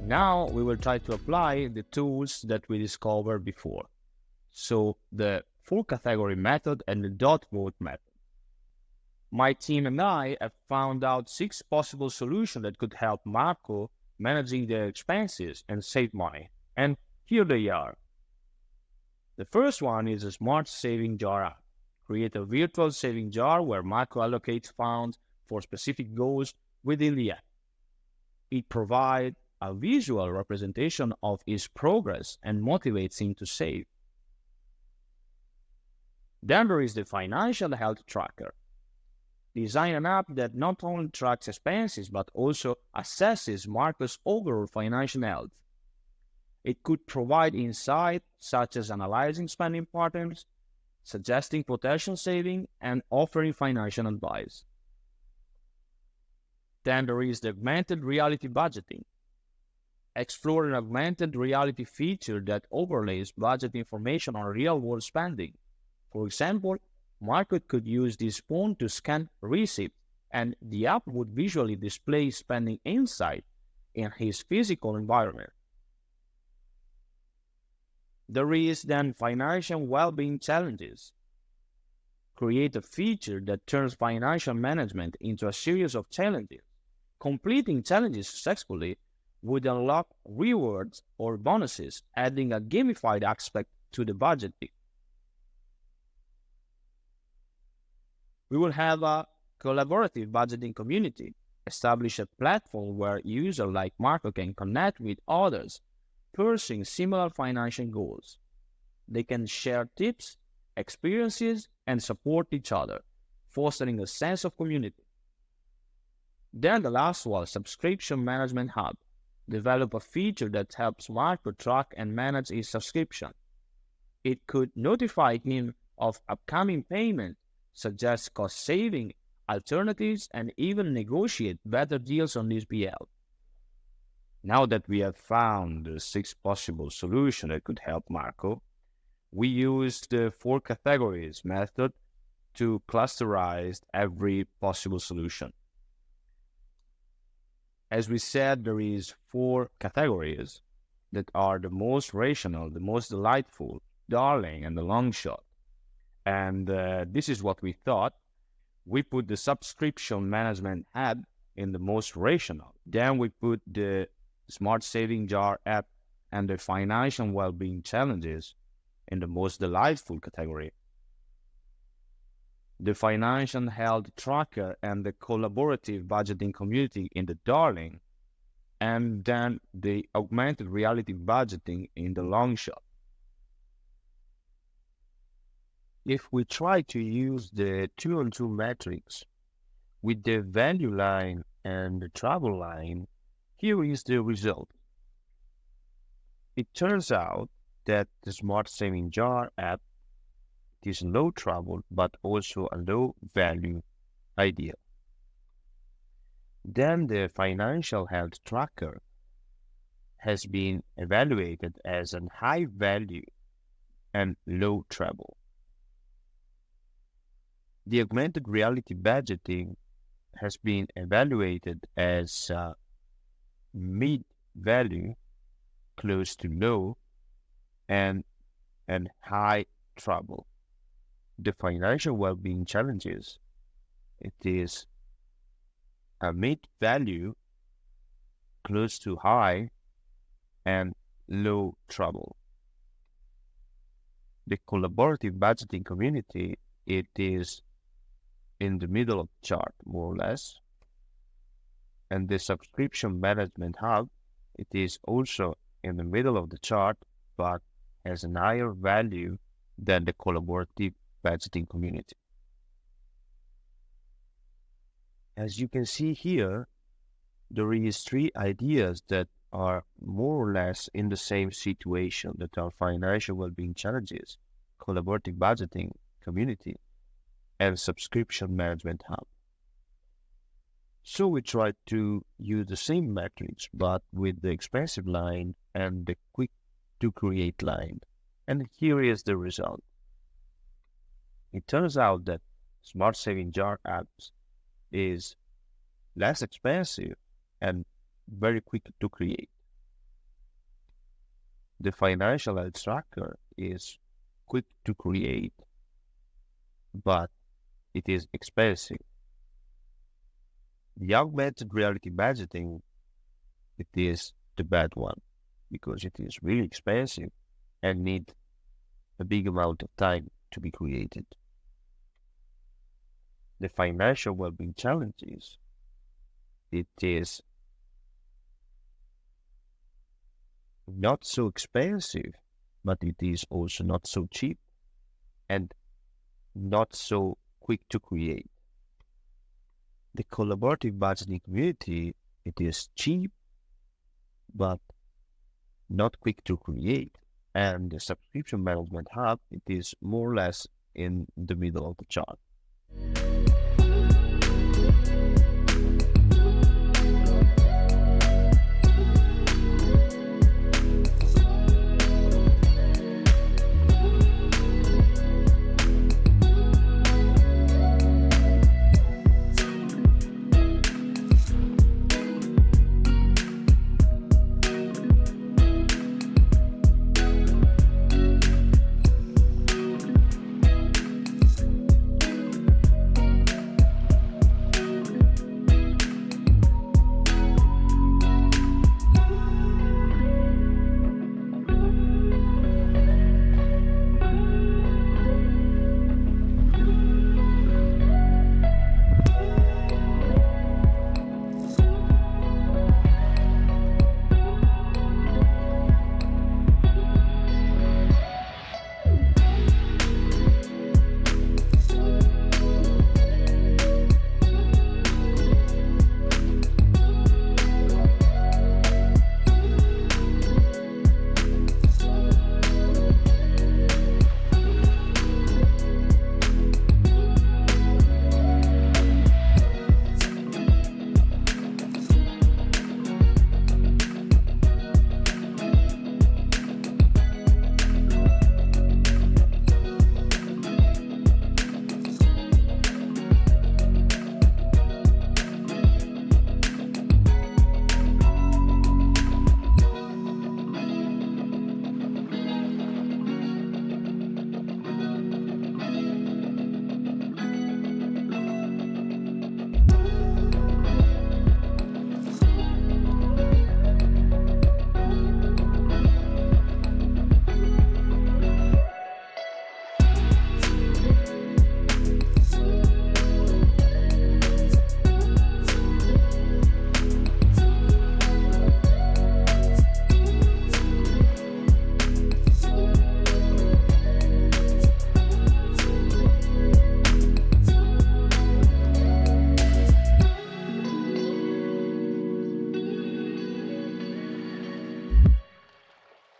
Now we will try to apply the tools that we discovered before. So the 4-category method and the dot vote method. My team and I have found out 6 possible solutions that could help Marco managing their expenses and save money. And here they are. The first one is a smart saving jar app. Create a virtual saving jar where Marco allocates funds for specific goals within the app. It provides a visual representation of his progress and motivates him to save. Then there is the financial health tracker. Design an app that not only tracks expenses but also assesses Marco's overall financial health. It could provide insight such as analyzing spending patterns, suggesting potential saving, and offering financial advice. Then there is the augmented reality budgeting. Explore an augmented reality feature that overlays budget information on real-world spending. For example, Marco could use this phone to scan receipts, and the app would visually display spending insight in his physical environment. There is then financial well-being challenges. Create a feature that turns financial management into a series of challenges. Completing challenges successfully would unlock rewards or bonuses, adding a gamified aspect to the budgeting. We will have a collaborative budgeting community. Establish a platform where users like Marco can connect with others pursuing similar financial goals. They can share tips, experiences, and support each other, fostering a sense of community. Then the last one, Subscription Management Hub. Develop a feature that helps Marco track and manage his subscription. It could notify him of upcoming payments, suggest cost-saving alternatives, and even negotiate better deals on his BL. Now that we have found the 6 possible solutions that could help Marco, we used the 4 categories method to clusterize every possible solution. As we said, there is 4 categories that are the most rational, the most delightful, darling, and the long shot. And this is what we thought. We put the subscription management app in the most rational. Then we put the smart saving jar app and the financial well-being challenges in the most delightful category. The financial health tracker and the collaborative budgeting community in the darling, and then the augmented reality budgeting in the long shot. If we try to use the 2-on-2 matrix with the value line and the trouble line, here is the result. It turns out that the Smart Saving Jar app is low trouble but also a low value idea. Then the financial health tracker has been evaluated as a high value and low trouble. The augmented reality budgeting has been evaluated as mid value, close to low, and high trouble. The financial well-being challenges, it is a mid value, close to high, and low trouble. The collaborative budgeting community, it is in the middle of the chart, more or less. And the subscription management hub, it is also in the middle of the chart, but has a higher value than the collaborative budgeting community. As you can see here, there is 3 ideas that are more or less in the same situation, that are financial well-being challenges, collaborative budgeting community, and subscription management hub. So we tried to use the same metrics, but with the expensive line and the quick to create line. And here is the result. It turns out that Smart Saving Jar apps is less expensive and very quick to create. The financial health tracker is quick to create, but it is expensive. The augmented reality budgeting, it is the bad one because it is really expensive and need a big amount of time to be created. The financial well-being challenges, it is not so expensive, but it is also not so cheap and not so quick to create. The collaborative budgeting community, it is cheap, but not quick to create. And the subscription management hub, it is more or less in the middle of the chart.